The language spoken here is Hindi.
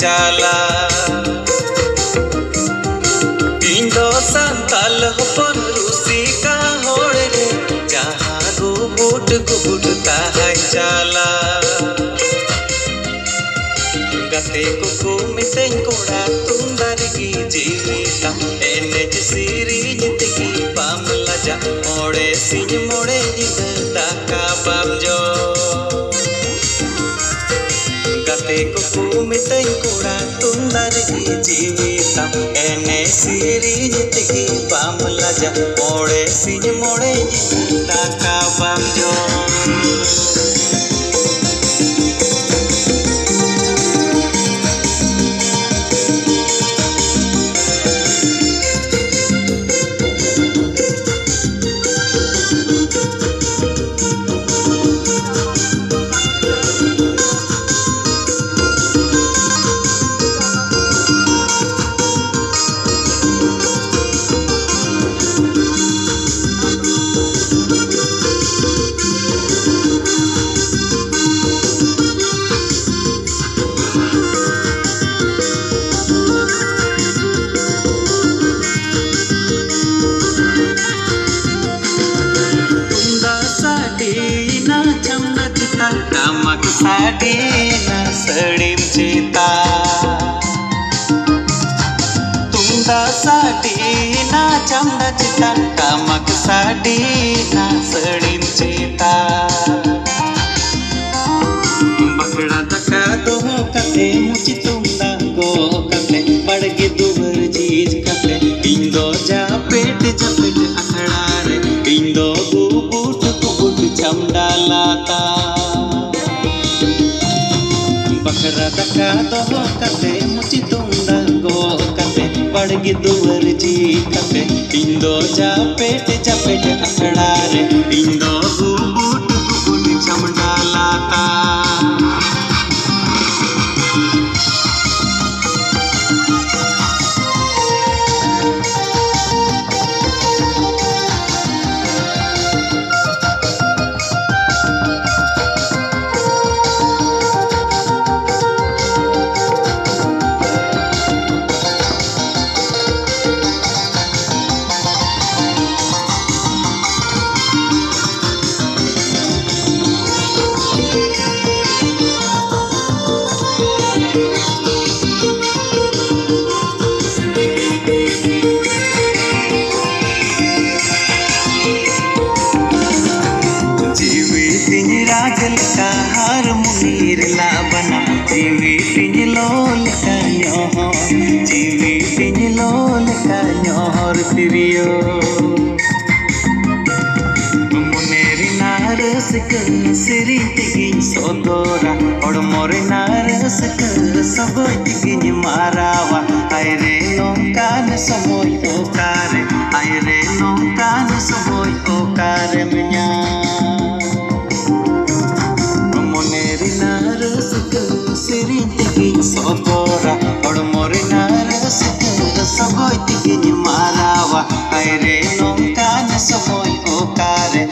चाला इंदो संताल हपन रुसिका होड़े रे जहाँ गुबुट ताहाय चाला गाते को मितें कोड़ा तुंदार की जीविता एनेज सिरिज तिगी बाम लजा मोड़े सिंह मोड़े जिदा का बाम जो गाते को मितें कोड़ा तुंदार की जीविता एनेज सिरिज तिगी बाम लजा मोड़े सिंह मोड़े जिदा का बाम जो kamak sadina sedim cita tunda sadina camda cita kamak sadina sedim cita bakda taka doho kate muci tunda go kate badge dubar jeej kate indo japet akhada re indo gubut camda lata bakra daka doho kate muci tunda go kate badge duvar ji kate indo japet akhada re indo gubut chamda lata रागल का हार मुनीर ला बना जीवी पिंज लोल का न्योह जीवी पिंज लोल का न्योहर तिरियो मुनेरी नारस कन सिरी तिगी सोदोरा और मोरे नारस कन सबोय तिगी मारावा Ayre नोकान सबोय ओकारे Ayre नोकान सबोय ओकारे Manya sodora or morena resika sagoy tiki marawa aire nonka ne samoy okare